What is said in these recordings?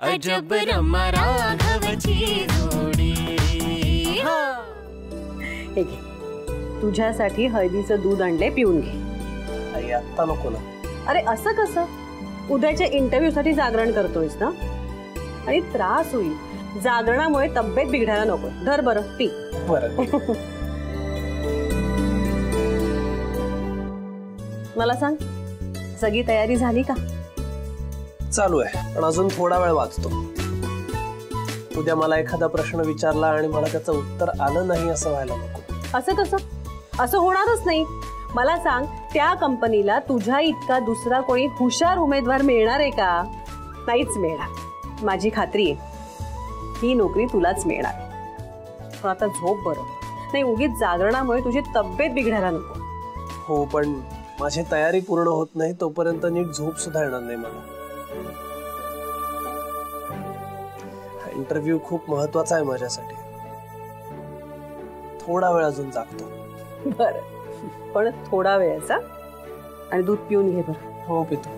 अजब रमा राघवची जोडी। हे घे, तुझ्यासाठी हळदीचं दूध आणले, पिऊन घे। आई आता नको ना। अरे असं कसं, उद्याच्या इंटरव्ह्यू साठी जागरण करतोयस ना, आणि त्रास होईल, जागरणामुळे तब्येत बिघडायला नको। धर बरं, पी। बरं मला सांग, सगळी तयारी झाली का? चालू आहे, पण अजून थोडा वेळ वाचतो। उद्या मला एखादा प्रश्न विचारला आणि मला त्याचं उत्तर आलं नाही असं व्हायला नको। असं कसं? असं होणारच नाही। मला सांग, त्या कंपनीला तुझ्या इतका दुसरा कोणी हुशार उमेदवार मिळणार आहे का? नाहीच मिळणार, माझी खात्री आहे। ही नोकरी तुलाच मिळणार। पण आता झोप बरं, नाही उगीच जागरणामुळे तुझी तब्येत बिघडायला नको। हो, पण माझी तयारी पूर्ण होत नाही तोपर्यंत नीट झोप सुद्धा येणार नाही मला। इंटरव्ह्यू खूप महत्वाचा आहे माझ्यासाठी। थोडा वेळ अजून जागतो। बरं, पण थोडा वेळचा, आणि दूध पिऊन घे बरं। हो पितो,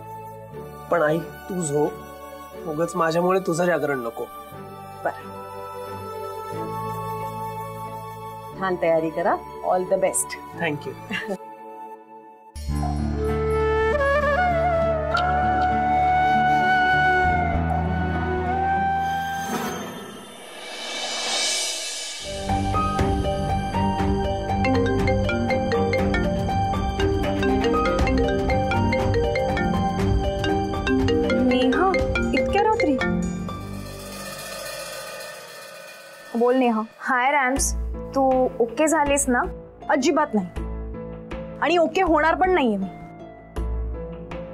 पण आई तू झोप, उगाच माझ्यामुळे तुझं जागरण नको। बरं, छान तयारी करा। All the best. थँक्यू। बोल नेहा। हाय रॅम्स, तू ओके झालीस ना? अजिबात नाही, आणि ओके होणार पण नाहीये मी।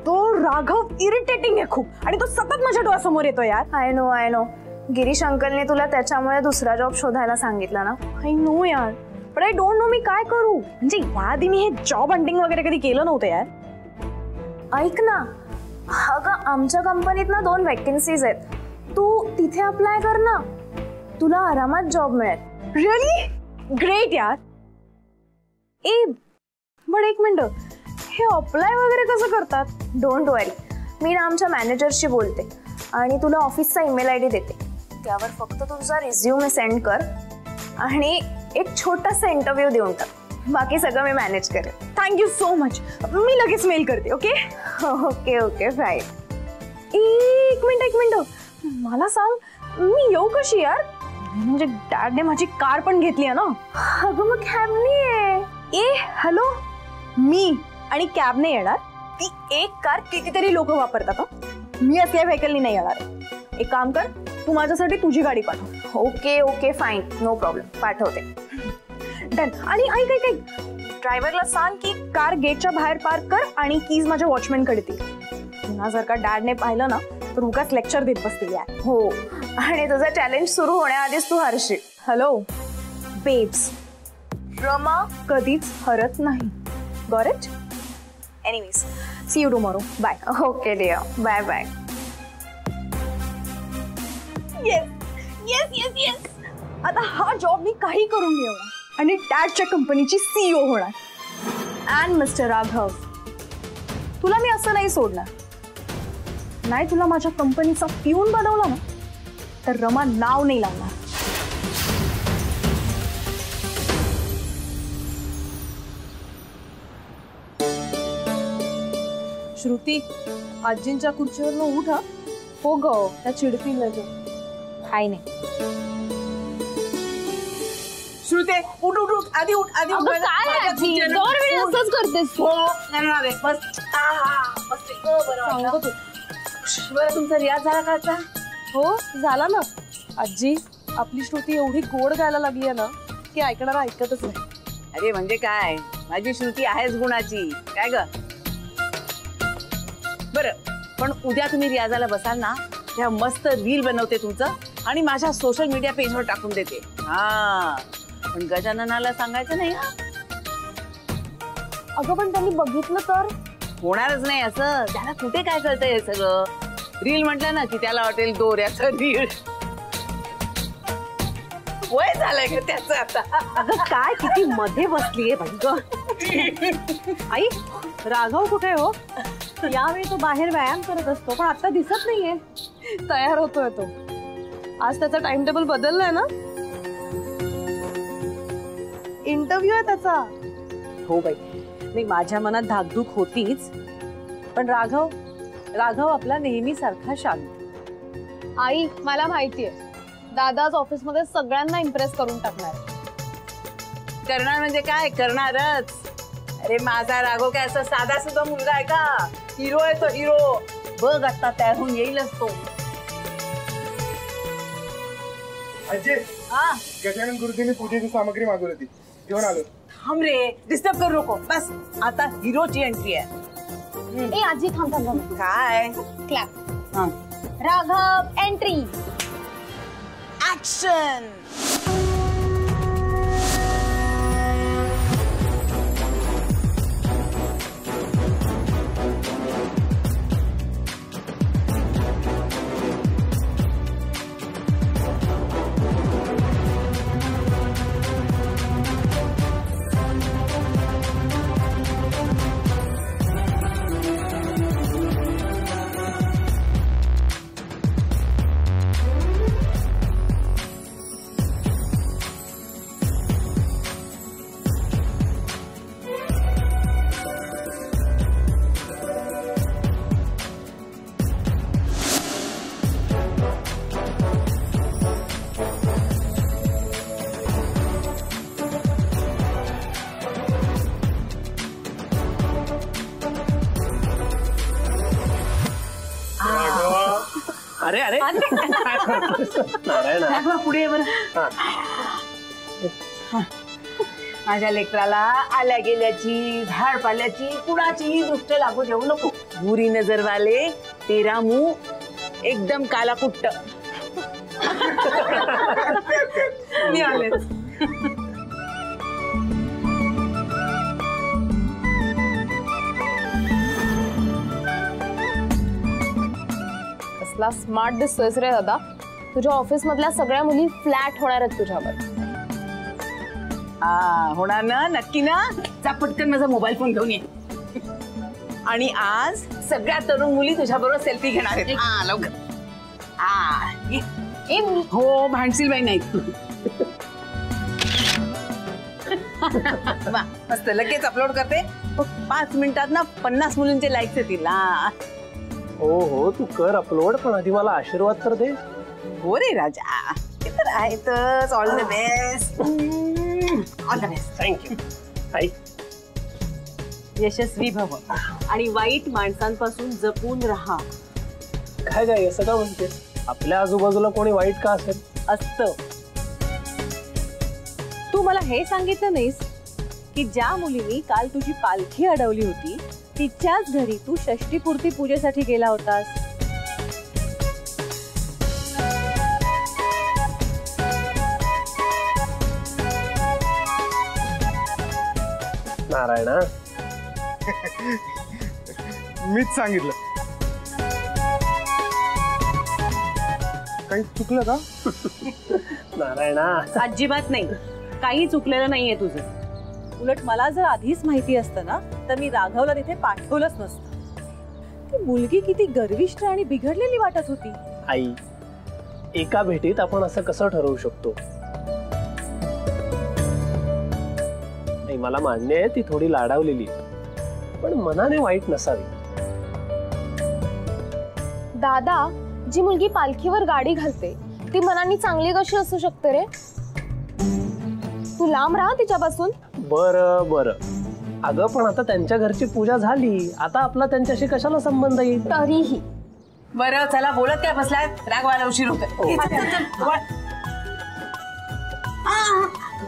तो राघव इरिटेटिंग आहे खूप, आणि तो सतत माझ्या डोळ्यासमोर येतो यार। आय नो गिरीश अंकलने तुला त्याच्यामुळे दुसरा जॉब शोधायला सांगितला ना? आय नो यार, पण आय डोंट नो मी काय करू। म्हणजे याआधी मी हे जॉब हंटिंग वगैरे कधी केलं नव्हतं यार। ऐक ना, अगं आमच्या कंपनीत ना 2 वॅकन्सीज आहेत, तू तिथे अप्लाय कर ना, तुला आरामात जॉब मिळेल। रिअली ग्रेट यार। ए पण एक मिनिट, हे अप्लाय वगैरे कसं करतात? डोंट वरी, मी ना आमच्या मॅनेजरशी बोलते आणि तुला ऑफिसचा ईमेल आयडी देते, त्यावर फक्त तुझा रिझ्यूमे सेंड कर आणि एक छोटासा इंटरव्ह्यू देऊन टाक, बाकी सगळं मी मॅनेज करेन। थँक्यू सो मच, मी लगेच मेल करते। Okay okay okay fine. एक मिनिट, मला सांग, मी येऊ कशी यार? म्हणजे डॅडने माझी कार पण घेतली आहे ना। अगं मग कॅबने ये। ए हॅलो, मी आणि कॅबने येणार? ती एक कार कितीतरी लोक वापरतात, मी असल्या व्हेकलनी नाही येणार। एक काम कर, तू माझ्यासाठी तुझी गाडी पाठव। Okay okay fine, no problem, पाठवते। डन। आणि ऐक, ड्रायव्हरला सांग की कार गेटच्या बाहेर पार्क कर आणि कीज माझ्या वॉचमॅन कडे दे। पुन्हा जर का डॅडने पाहिलं ना तर उगाच लेक्चर देत बसतील यार। हो, आणि तुझा चॅलेंज सुरू होण्याआधीच तू हरशील। हॅलो बेब्स, रमा कधीच हरत नाही। Got it? Anyways, see you tomorrow, bye. Okay dear, bye bye. Yes, आता हा जॉब मी काही करून घेणार आणि डॅडच्या कंपनीची CEO होणार। अँड मिस्टर राघव, तुला मी असं नाही सोडणार। नाही तुला माझ्या कंपनीचा पिऊन बनवला ना तर रमा नाव नाही लावणार। श्रुती, आजींच्या खुर्चीवरनं उठ हा। हो ग, त्या चिडतील लगेच। काय नाही श्रुते, उठ उठ उठ, आधी उठ, आधी उठ। काय आजी, दरवेळी असंच करतेस तू? बस सांगतो तू। बरं, तुमचा रियाज झाला का आता? हो झाला ना आजी। आपली श्रुती एवढी गोड गायला लागली आहे ना की ऐकणारा ऐकतच नाही। अरे म्हणजे काय, माझी श्रुती आहेच गुणाची, काय ग? बरं, पण उद्या तुम्ही रियाजाला बसाल ना, तेव्हा मस्त रील बनवते तुमचं आणि माझ्या सोशल मीडिया पेजवर टाकून देते। हा, पण गजाननाला सांगायचं नाही हा। अगं पण त्यांनी बघितलं तर? होणारच नाही असं, त्याला कुठे काय कळतंय हे सगळं। रील म्हटलं ना की त्याला वाटेल दोऱ्याचं रील। वय झालंय का त्याचं आता? अगं काय किती मध्ये बसलीये बाई ग। आई, राघव कुठे हो? यावेळी तो बाहेर व्यायाम करत असतो पण आता दिसत नाहीये। तयार होतोय तो. आज त्याचा टाइम टेबल बदललाय ना. इंटरव्ह्यू आहे त्याचा. हो बाई, नाही माझ्या मनात धाकधूक होतीच, पण राघव आपला नेहमी सारखा शांत. आई मला माहितीये दादा आज ऑफिस मध्ये सगळ्यांना इम्प्रेस करून टाकणार. करणार म्हणजे काय, करणारच. अरे माझा राघव काय असा साधा सुद्धा मुलगा आहे का? हिरो आहे तो, हिरो. बघ आता तयार होऊन येईलच तो. अजय, गजानन गुरुजींनी पूजेची सामग्री मागवली होती, घेऊन आलो. थांब रे, डिस्टर्ब करू नको. बस आता हिरोची एंट्री आहे. ए आजी थांब थांब. काय? क्लॅप. राघव एंट्री. ऍक्शन. अरे अरे नारायण पुढे ये बरं. माझ्या लेकराला आल्या गेल्याची, झाड पाल्याची, कुणाचीही दृष्ट लागू देऊ नको. बुरी नजर वाले तेरा मुंह एकदम काला कुट्ट. मी आले. कसला स्मार्ट दिसतोयस रे दादा. तुझ्या ऑफिस मधल्या सगळ्या मुली फ्लॅट होणार आहेत तुझ्यावर. होणार ना, नक्की ना. जा पटकन माझा मोबाईल फोन घेऊन ये. आणि आज सगळ्या तरुण मुली तुझ्या बरोबर सेल्फी घेणार आहेत. लवकर. हो, भांडशील बाई नाही. मस्त, लगेच अपलोड करते. 5 मिनिटात ना 50 मुलींचे लाईक्स येतील. हो हो, तू कर अपलोड, पण आधी मला आशीर्वाद तर दे. हो रे राजा, ते तर आहेतच. All the best. All the best. Thank you. आई, यशस्वी भव आणि वाईट माणसांपासून जपून राहा. काय काय असं का म्हणते? आपल्या आजूबाजूला कोणी वाईट का असेल? असतं. तू मला हे सांगितलं नाहीस की ज्या मुलीने काल तुझी पालखी अडवली होती तिच्याच घरी तू षष्टीपूर्ती पूजेसाठी गेला होतास. नारायणा, मीच सांगितलं. काही चुकलं का? नारायणा, अजिबात नाही, काही चुकलेलं नाहीये तुझं. उलट मला जर आधीच माहिती असतं ना तर मी राघवला तिथे पाठवलंच नसतं. ती मुलगी किती गर्विष्ठ आणि बिघडलेली वाटत होती. आई, एका भेटीत आपण असं कसं ठरवू शकतो? नाही, मला मान्य आहे ती थोडी लाडावलेली, पण मनाने वाईट नसावी. दादा, जी मुलगी पालखीवर गाडी घालते ती मनाने चांगली कशी असू शकते रे? तू लांब राहा तिच्यापासून. बरं बरं, अगं पण आता त्यांच्या घरची पूजा झाली, आता आपला त्यांच्याशी कशाला संबंध येईल? तरीही बरं, चला, बोलत काय बसलाय? रागवायला उशीर होतोय.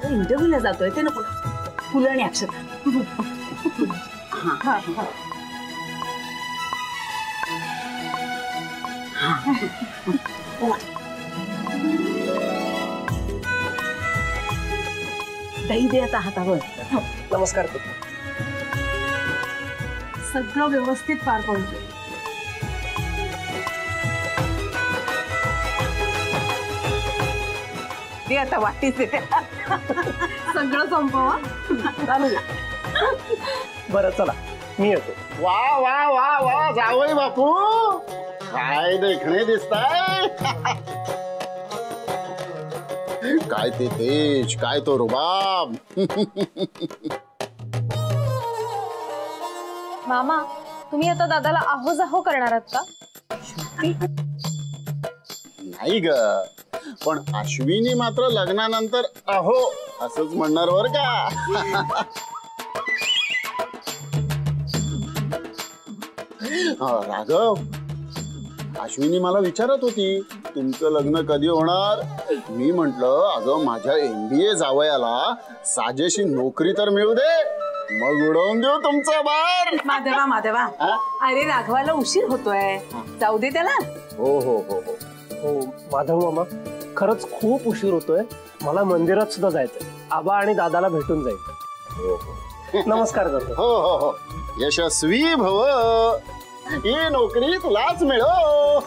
इंटरव्ह्यूला जातोय ते नको. फुलं आणि अक्षता. दही दे आता हातावर. नमस्कार करतो. सगळं व्यवस्थित पार पडतोय. दे आता, वाटीच देते. सगळं संपवा. बरं चला, मी येतो. वा वा वा वा, जावई बापू, काय देखणे दिसताय. काय ते तेज, काय तो रुबाब. मामा, तुम्ही आता दादाला आहो जाहो करणार आहात का? नाही ग, पण अश्विनी मात्र लग्नानंतर अहो असंच म्हणणार बर का. राघव, अश्विनी मला विचारत होती तुमचं लग्न कधी होणार. मी म्हंटल अगं माझ्या MBA जावयाला साजेशी नोकरी तर मिळू दे, मग उडवून देऊ तुमचं बार. माधवा माधवा, अरे राघवाला उशीर होतोय, जाऊ दे त्याला. हो हो हो हो हो माधव मामा, खरंच खूप उशीर होतोय. मला मंदिरात सुद्धा जायचंय. आबा आणि दादाला भेटून जायचं. हो हो नमस्कार करतो. हो हो हो, यशस्वी भव, ही नोकरी तुलाच मिळो.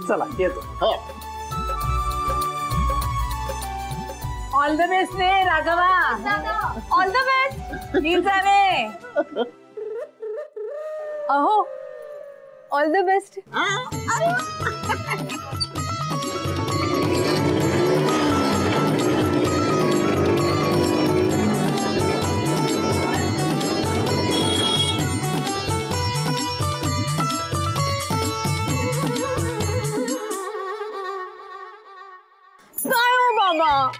चला येतो. हो. ऑल द बेस्ट रे राघवा. All the best. नीट जा रे. अहो, ऑल द बेस्ट. काय हो बाबा,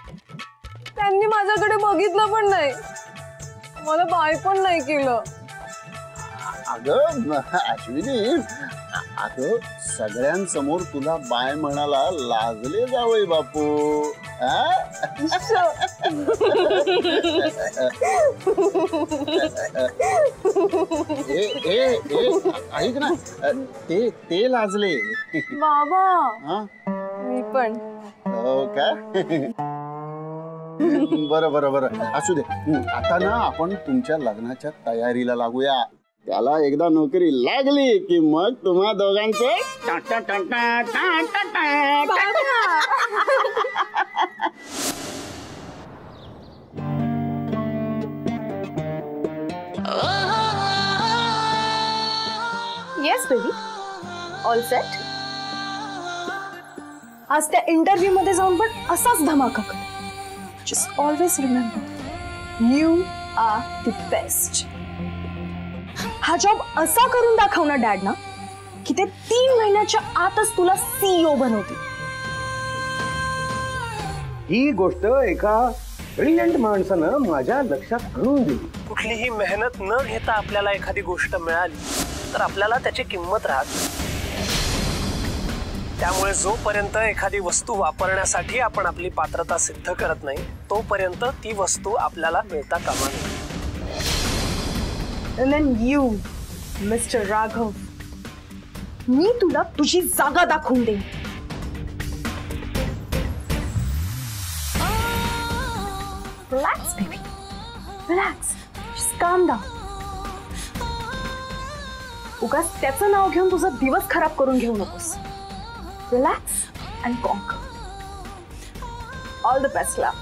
त्यांनी माझ्याकडे बघितलं पण नाही, मला बाय पण नाही केलं. अगं अश्विनी, अगं सगळ्यांसमोर तुला बाय म्हणाला लाजले जावई बापू. ऐक ना, ते लाजले बाबा. हा. मी पण. हो का. बरं बरं बरं, असू दे. आता ना आपण तुमच्या लग्नाच्या तयारीला लागूया. त्याला एकदा नोकरी लागली की मग तुम्हा दोघांचं tata tata tata tata. Yes baby, all set. आज त्या इंटरव्ह्यू मध्ये जाऊन पण असाच धमाका कर. Just always remember, you are the best. हा जॉब असा करून दाखव ना डॅड ना, की ते 3 महिन्याच्या आतच तुला CEO बनवतील. ही गोष्ट एका ब्रिलियंट माणसानं माझ्या लक्षात आणून दिली. कुठलीही मेहनत न घेता आपल्याला एखादी गोष्ट मिळाली तर आपल्याला त्याची किंमत राहते. त्यामुळे जोपर्यंत एखादी वस्तू वापरण्यासाठी आपण आपली पात्रता सिद्ध करत नाही, तोपर्यंत ती वस्तू आपल्याला मिळता कामा नये. And then you, Mr. Raghav, मी तुला तुझी जागा दाखवून देईन. Relax, baby. Relax. Just calm down. उगाच त्याचं नाव घेऊन तुझा दिवस खराब करून घेऊ नकोस. Relax and conquer. All the best, love.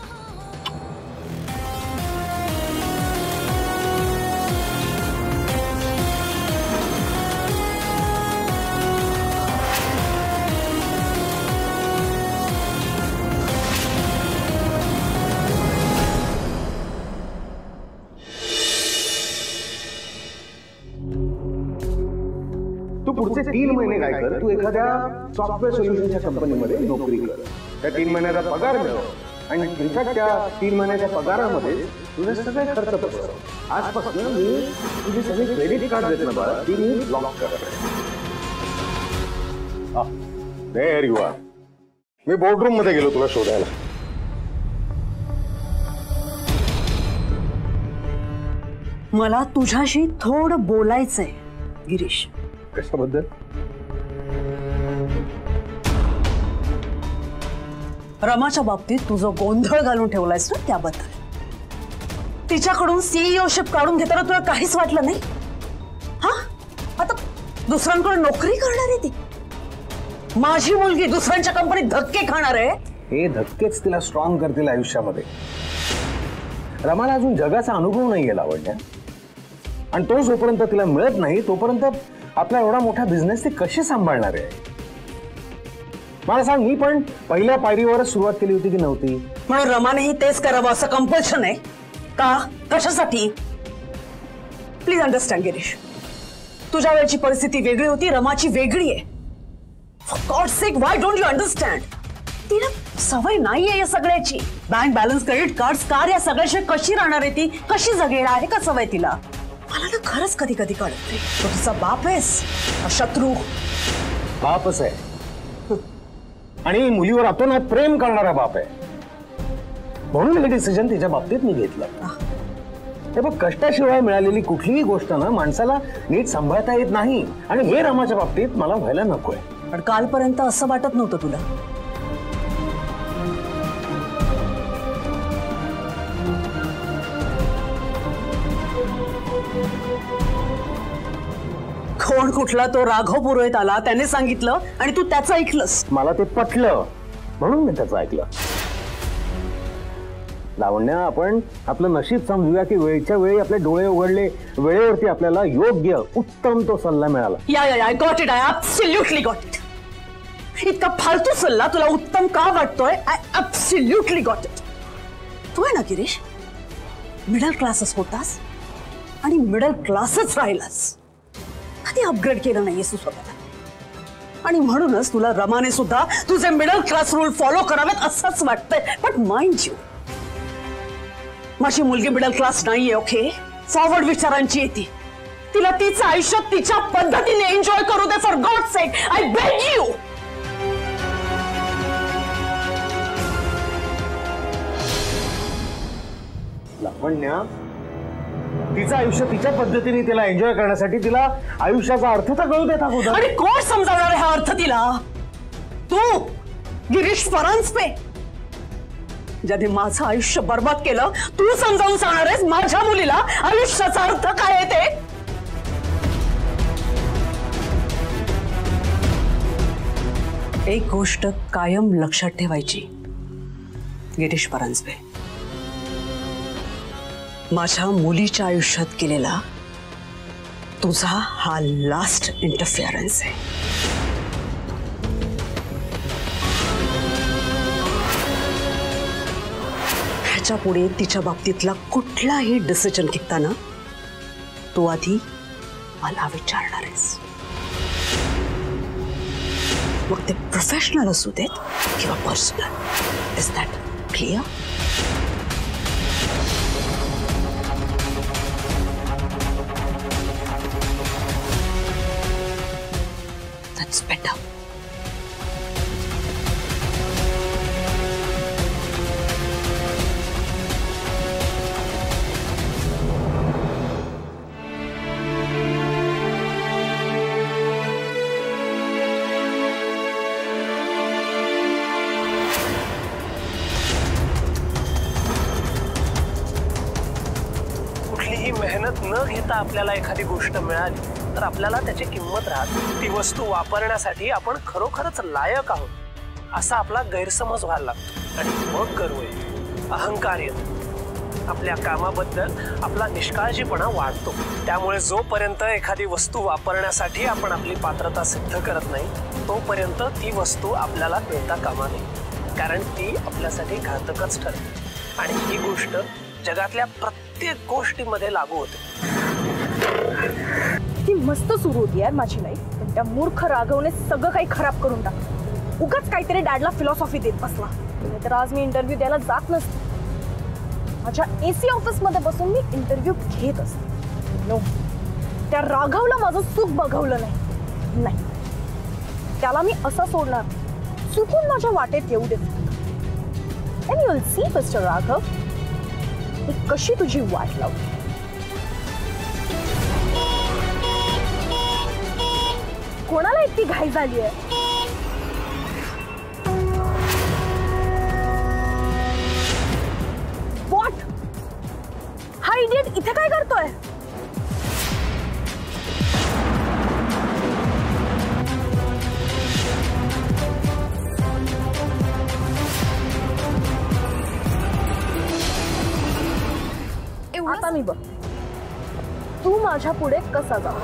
तू पुढचे 3 महिने काय कर, तू एखाद्या सॉफ्टवेअर सोल्युशनच्या कंपनीमध्ये नोकरी कर. त्या 3 महिन्याचा पगार मिळव आणि तुझ्या त्या 3 महिन्याच्या पगारामध्ये तुझे सगळे खर्च बसव. आजपासून मी तुझी सगळी क्रेडिट कार्ड देत ना बाळा, ती मी ब्लॉक करणार. There you are. मी बोर्डरूम मध्ये गेलो तुला शोधायला. मला तुझ्याशी थोडं बोलायचंय गिरीश. कशाबद्दल? रमाच्या बाबतीत तुझं गोंधळ घालून ठेवलायस ना, त्याबद्दल. तिच्याकडून CEOशिप काढून घेताना तुला काहीच वाटलं नाही? हा, आता दुसऱ्यांकडे नोकरी करणार आहे ती. माझी मुलगी दुसऱ्यांच्या कंपनीत धक्के खाणार आहे. हे धक्केच तिला स्ट्रॉंग करतील आयुष्यामध्ये. रमाला अजून जगाचा अनुभव नाही गेला आवडल्या, आणि तो जोपर्यंत तिला मिळत नाही तोपर्यंत आपला एवढा मोठा बिझनेस ती कशी सांभाळणार आहे? मला सांग, मी पण पहिल्या पायरीवरच सुरुवात केली होती की नव्हती? म्हणून रमानेही तेच करावं असं कंपल्शन आहे का? कशासाठी? प्लीज अंडरस्टँड गिरीश, तुझ्या वेळची परिस्थिती वेगळी होती, रमाची वेगळी आहे. For God sake, why don't you understand? तिला सवय नाहीये या सगळ्याची. Bank balance, credit card, car, या सगळ्याशी कशी राहणार आहे ती? कशी जगेल? आहे का सवय तिला? मला ना खरंच कधी कधी कळत नाही, तो तिचा बाप आहेस शत्रू? बापच आहे आणि मुलीवर अतोनात प्रेम करणारा बाप आहे. म्हणून हे डिसिजन तिच्या बाबतीत मी घेतलं. हे बघ, कष्टाशिवाय मिळालेली कुठलीही गोष्ट ना माणसाला नीट सांभाळता येत नाही, आणि हे रमाच्या बाबतीत मला व्हायला नकोय. पण कालपर्यंत असं वाटत नव्हतं तुला? कोण कुठला तो राघव पुरोहित आला, त्याने सांगितलं आणि तू त्याचं ऐकलंस. मला ते पटलं म्हणून मी त्याचं ऐकलं. लावण्या, आपण आपलं नशीब समजूया की वेळच्या वेळी आपले डोळे उघडले, वेळेवरती आपल्याला योग्य उत्तम तो सल्ला मिळाला. I got it, I absolutely got it. इतका फालतू सल्ला तुला उत्तम का वाटतोय? I absolutely got it. तू आहे ना गिरीश, मिडल क्लासच होतास आणि मिडल क्लासच राहिलास. कधी अपग्रेड केलं नाहीयेस तू स्वतःला, आणि म्हणूनच तुला रमाने सुद्धा तुझे मिडल क्लास रूल फॉलो करावेत असंच वाटतंय. बट माइंड यू, माझी मुलगी मिडल क्लास नाहीये. ओके, फॉरवर्ड विचारांची येते. तिला तिचं आयुष्य तिच्या पद्धतीने एन्जॉय करू दे. For God sake, I beg you. Lavanya, तिचं आयुष्य तिच्या पद्धतीने तिला एन्जॉय करण्यासाठी तिला आयुष्याचा अर्थ तर कळू देत अगोदर. आणि कोण समजावणार हा अर्थ तिला? तू, गिरीश परांजपे, ज्याने माझं आयुष्य बर्बाद केलं, तू समजावून सांगणार आहेस माझ्या मुलीला आयुष्याचा अर्थ काय आहे ते? एक गोष्ट कायम लक्षात ठेवायची गिरीश परांजपे, माझ्या मुलीच्या आयुष्यात केलेला तुझा हा लास्ट इंटरफिअरन्स आहे. ह्याच्या पुढे तिच्या बाबतीतला कुठलाही डिसिजन घेताना तू आधी मला विचारणार आहेस. मग ते प्रोफेशनल असू देत किंवा personal. Is that clear? That's better. कुठलीही मेहनत न घेता आपल्याला एखादी गोष्ट मिळाली तर आपल्याला त्याची किंमत राहते. ती वस्तू वापरण्यासाठी आपण खरोखरच लायक आहोत असा आपला गैरसमज व्हायला लागतो, आणि मग गर्व येतो, अहंकार येतो. आपल्या कामाबद्दल आपला निष्काळजीपणा वाढतो. त्यामुळे जोपर्यंत एखादी वस्तू वापरण्यासाठी आपण आपली पात्रता सिद्ध करत नाही तोपर्यंत ती वस्तू आपल्याला मिळता कामा नये, कारण ती आपल्यासाठी घातकच ठरते. आणि ही गोष्ट जगातल्या प्रत्येक गोष्टीमध्ये लागू होते. ती मस्त सुरू होती यार माझी लाईफ, पण त्या मूर्ख राघवने सगळं काही खराब करून टाकलं. उगाच काहीतरी डॅडला फिलॉसॉफी देत बसला. तर आज मी इंटरव्ह्यू द्यायला जात नसते. माझ्या एसी ऑफिस मध्ये बसून मी इंटरव्ह्यू घेत असते. नो, त्या राघवला माझं सुख बघवलं नाही. त्याला मी असं सोडणार, चुकून माझ्या वाटेत येऊ देत. And you'll see, Mr. Raghav, मी कशी तुझी वाट लावते. कोणाला इतकी घाई झाली आहे? What? हा इडियट इथे काय करतोय? आता मी बघ, तू माझ्या पुढे कसा जाऊ.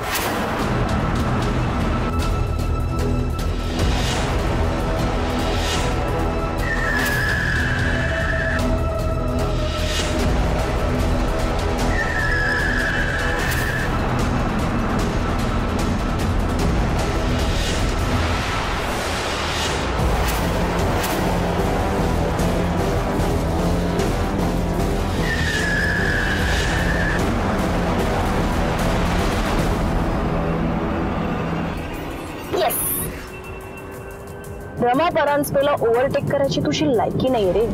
रमा परांजपेला ओव्हरटेक करायची तुझी लायकी नाही रे.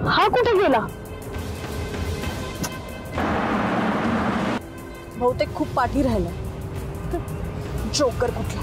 हा कुठे गेला? बहुतेक खूप पाठी राहिला. जोकर कुठला.